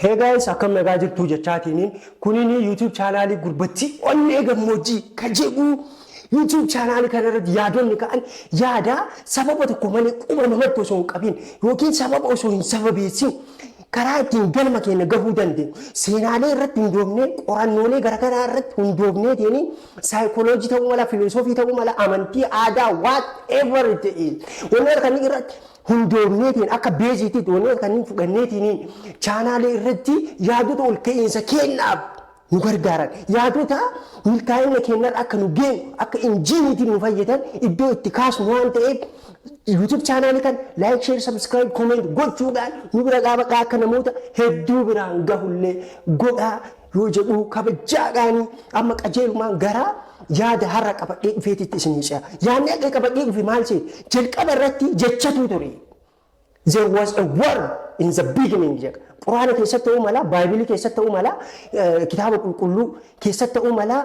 Hey guys, akkam nagaa jirtu jechaatiin kunini YouTube channel gurbatti onnee gammoojjii kajebu YouTube channel kanarratti yaadonni ka'an yaada sababa tokko malee quba namatti osoo hin qabin yookiin sababa osoo hin sababeessin karaa ittiin galma keenya gahuu dandeenyu seenaalee irratti hundoofnee qorannoolee garaagaraa irratti hundoofnee saayikooloojii ta'uu mala filosoofii ta'uu mala amantii aadaa whatever it is wantoota kanneen irratti hundoofneetiin akka beeziitiitti wantoota kanneen fudhanneetiin chaanaalee irratti yaadota ol ka'iinsa kennaaf nu gargaaran yaadota milkaa'ina keenyaan akka nu geenu akka injiiniitiin nu fayyadan iddoo itti kaasnu waan ta'eef YouTube channel kan like share subscribe comment gochuudhaan nu bira qaaba akka namoota hedduu biraan gahullee godhaa yoo jedhu kabajaadhaan amma qajeelumaan garaa yaada har'a qabadhee dhufeetitti isinii ce'a yaadni akka qabadhee dhufe maal ta'e jalqaba irratti jechatu ture. There was a word in the beginning. Quraana keessatti ta'uu mala, Baayibili keessatti ta'uu mala, kitaaba qulqulluu keessatti ta'uu mala,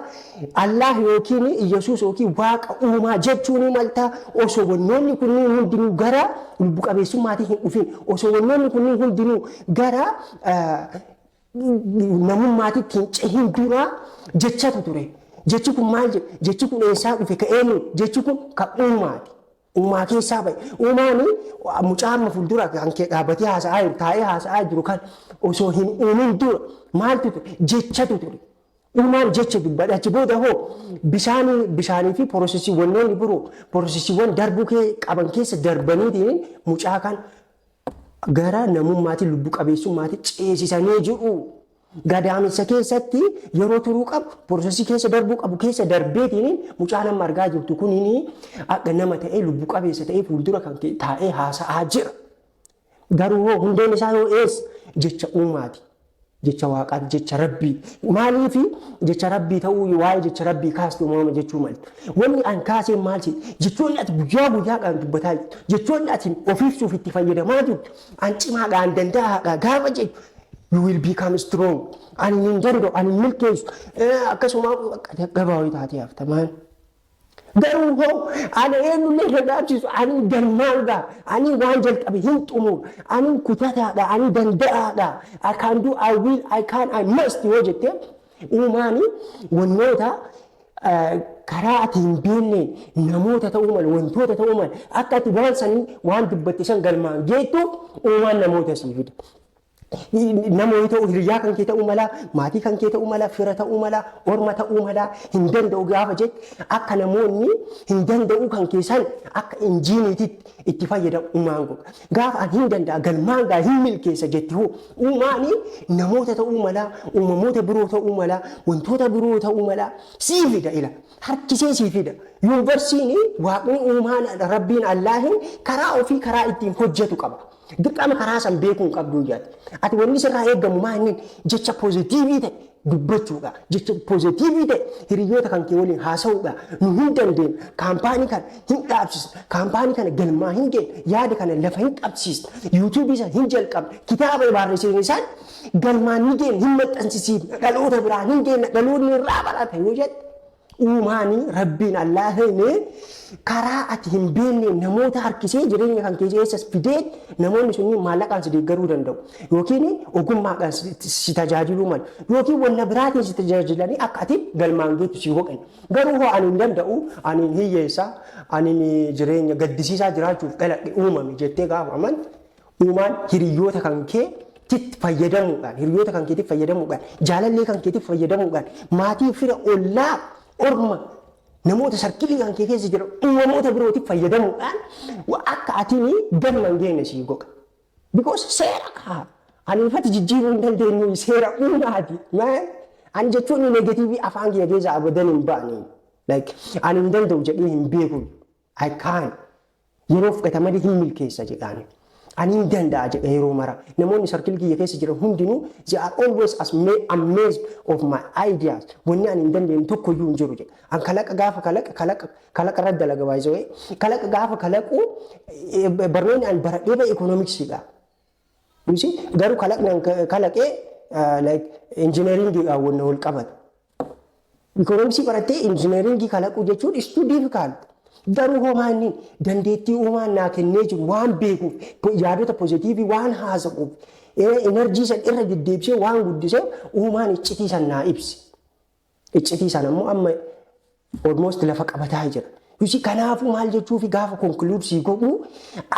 Allah yookiin Yesuus yookiin Waaqa uumaa jechuun malta osoo wannoonni kunniin hundinuu gara lubbu qabeessummaatii hin dhufin, osoo wannoonni kunniin hundinuu gara namummaatiitti hin cehin dura jechatu ture. Jechi kun maal jedha? Jechi kun eessaa dhufe ka'eenu? Jechi kun kan uumaati. Uumaa keessaa bahe. Uumaani mucaa amma fuuldura kan dhaabbatee haasa'aa jiru, taa'ee haasa'aa jiru kan osoo hin uumin dura maaltu ture? Jechatu ture. Uumaan jecha dubbadha. Achi booda hoo bishaanii fi piroosesiiwwan biroo piroosesiiwwan darbuu qaban keessa darbaniitiin mucaa kan gara namummaatiin lubbu qabeessummaatiin ceesisanii jiru. Gadaamessa keessatti yeroo turuu qabu piroosesii keessa darbuu qabu keessa darbeetiin mucaan amma argaa jirtu kunini akka nama ta'ee lubbu qabeessa ta'ee fuuldura kan taa'ee haasa'aa jira. Garuu hundeen isaa yoo eessa jecha uumaati. Jecha waaqaati, jecha rabbii. Maaliif jecha rabbii ta'uu waa'ee jecha rabbii kaaste uumama jechuu malti. Wanni an kaasee maal ta'e jechoonni ati guyyaa kan dubbataa jirtu jechoonni ati ofiifsuuf itti fayyadamaa jirtu an cimaadhaan danda'aadha gaafa jettu. You will become strong. Ani hin danda'u, ani hin milkeessu. Akkasuma gabaawii taatee haftamaan. Garuu hoo ani eenyullee dadhabsiisu, ani galmaadha, ani waan jalqabe hin xumuru, ani kutataadha, ani danda'aadha. I can do, I will, I can, I must yoo jettee uumaani wannoota karaa ati hin beekne namoota ta'uu mala, wantoota ta'uu mala akka ati waan sanii waan dubbatte san galmaan geettu uumaan namoota sii fida. Namoonni ta'uu hiriyaa kan kee ta'uu mala, maatii kan kee ta'uu mala, fira ta'uu mala, orma ta'uu mala hin danda'u gaafa jedhu akka namoonni hin danda'u kan keessan akka injiiniititti itti fayyadamu uumaan godha. Gaafa ani hin danda'a galmaan gaa hin milkeessa jetti hoo uumaani namoota ta'uu mala, uumamoota biroo ta'uu mala, wantoota biroo ta'uu mala sii fida ila harkisee sii fida. Yuunivarsiitiin waaqni uumaan rabbiin Allaahin karaa ofii karaa ittiin hojjetu qaba. Dirqama karaa san beekuun qabdu yaadde. Ati wanni sirraa eegamu maannin jecha poozitiivii ta'e dubbachuudha. Jecha poozitiivii ta'e hiriyoota kan kee waliin haasa'uudha. Nu hin dandeenyu. Kaampaanii kana hin dhaabsisna. Kaampaanii kana galmaa hin geenye. Yaada kana lafa hin qabsiisna. Yuutuubii isaan hin jalqabne. Kitaaba barreessine isaan galmaan hin geenye hin maxxansisiifne. Dhaloota biraan hin geenye. Dhaloonni irraa barata yoo jedhe. Uumaanii rabbiin Allaahine karaa ati hin beekne namoota harkisee jireenya kan keessas fidee namoonni sunniin maallaqaan si deeggaruu danda'u yookiin ogummaadhaan si tajaajiluu malu yookiin wanna biraatiin si tajaajilanii akka ati galmaan geettu si hoqan. Garuu hoo ani hin danda'u, ani hin hiyyeessa, ani jireenya gaddisiisaa jiraachuuf dhaladhe uumame jettee gaafa amantu uumaan hiriyoota kan keetitti fayyadamuudhaan, hiriyoota kan keetitti fayyadamuudhaan, jaalallee kan keetitti fayyadamuudhaan, maatii fira ollaa orma namoota sarkilii kan kee keessa jiran uumamoota birootiif fayyadamuudhaan akka atiin galmaan geenne sii godha. Because seera kaa ani ifatti jijjiiruu hin dandeenyu seera uumaati. Ani jechuun negatiivii afaan kiyya keessa abadan hin baane. Like ani hin danda'u jedhee hin beeku. I can. Yeroo fudhata malee hin milkeessa jedhaani. Ani hin danda'a jedha yeroo mara. Namoonni sarkilii kiyya keessa jiran hundinuu they are always amazed of my ideas. Wanni ani hin dandeenye tokko iyyuu hin jiru jedha. An kalaqa gaafa kalaqa irratti dalaga baay'isee kalaqa gaafa kalaqu barnoonni an baradhee ba'e ekoonoomiksiidha. Garuu kalaqni kalaqee like injineeringii wanna wal qabata. Ekoonoomiksii barattee injineeringii kalaquu jechuun is too difficult. Garuu homaanni dandeettii uumaan naa kennee jiru waan beekuuf yaadota pozitiivii waan haasa'uuf enerjii san irra deddeebisee waan guddisee uumaan iccitii san naa ibsi. Iccitii san ammoo amma almost lafa qabataa jira. Yusi kanaafuu maal jechuufi gaafa konkuluudsii godhu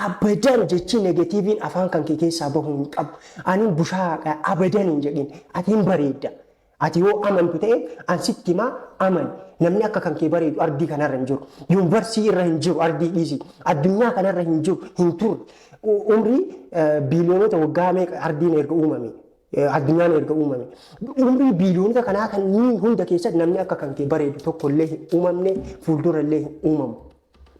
abadan jechi negatiiviin afaan kan kee keessaa bahuu hin qabu. Ani bushaaqa abadan hin jedhin ati hin bareedda. Ati yoo amantu ta'e an sitti himaa amani. Namni akka kan kee bareedu ardii kanarra hin jiru. Yuunivarsiitii irra hin jiru ardii dhiisii. Addunyaa kanarra hin jiru hin turre. Umrii biiliyoonota waggaa meeqa ardiin erga uumame. Addunyaan erga uumame. Umrii biiliyoonota kanaa kan hunda keessatti namni akka kan kee bareedu tokkollee hin uumamne fuuldura illee hin uumamu.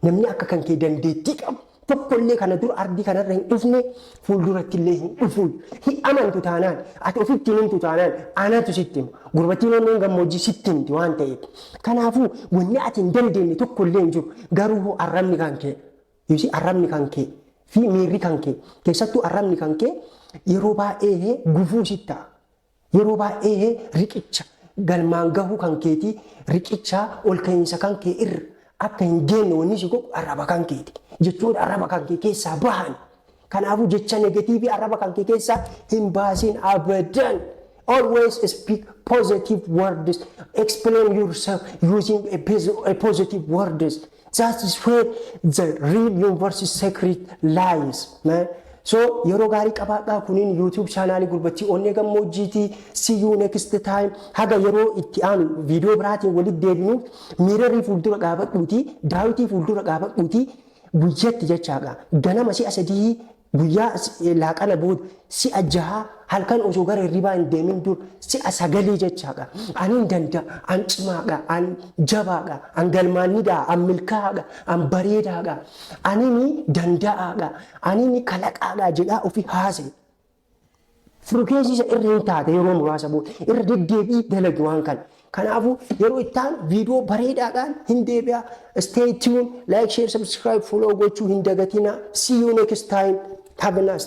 Namni akka kan kee dandeettii qabu tokkollee kana dura ardii kanarra hin dhufne fuulduratti illee hin dhufu. Hin amantu taanaan ati ofitti himtu taanaan anatu sitti hima. Gurbattiin onneen gammoojjii sitti himti waan ta'eef. Kanaafuu wanni ati hin dandeenye tokkollee hin jiru. Garuu arrabni kan kee yuusi arrabni kan kee fi miirri kan kee keessattuu arrabni kan kee yeroo baay'ee gufuu sitta. Yeroo baay'ee riqicha galmaan gahuu kan keetii riqicha ol ka'iinsa kan kee irra akka hin geenye wanni si godhu arraba kan keeti. Jechuudha arraba kan kee keessaa bahan. Kanaafuu jecha negatiivii arraba kan kee keessaa hin baasin abadan. Always speak positive words. Explain yourself using a positive words. That is where the real universe secret lies, man. So yeroo gaarii qabaadhaa kuniin YouTube channel gurbattii onnee gammoojjiitii. See you next time. Haga yeroo itti aanu viidiyoo biraatiin walitti deebinuuf miirarii fuuldura qaabadhuutii daawitii fuuldura qaabadhuutii guyyatti jechaadha. Ganama si'a sadii guyyaa laaqana booda si'a jaha halkan osoo gara hirribaa hin deemin dur si'a sagalee jechaadha. Ani danda'a, an cimaadha, an jabaadha, an galmaannidha, an milkaa'aadha, an bareedaadha, ani danda'aadha, ani kalaqaadha jedhaa ofii haasa'e. Furukeessiisa irra hin taate yeroo muraasa booda irra deddeebii dalagi waan kana. Kanaafuu yeroo ittaan viidiyoo bareedaadhaan hin deebi'a. Stay tuned, like, share, subscribe, follow gochuu hin dagatina. See you next time. Have a nice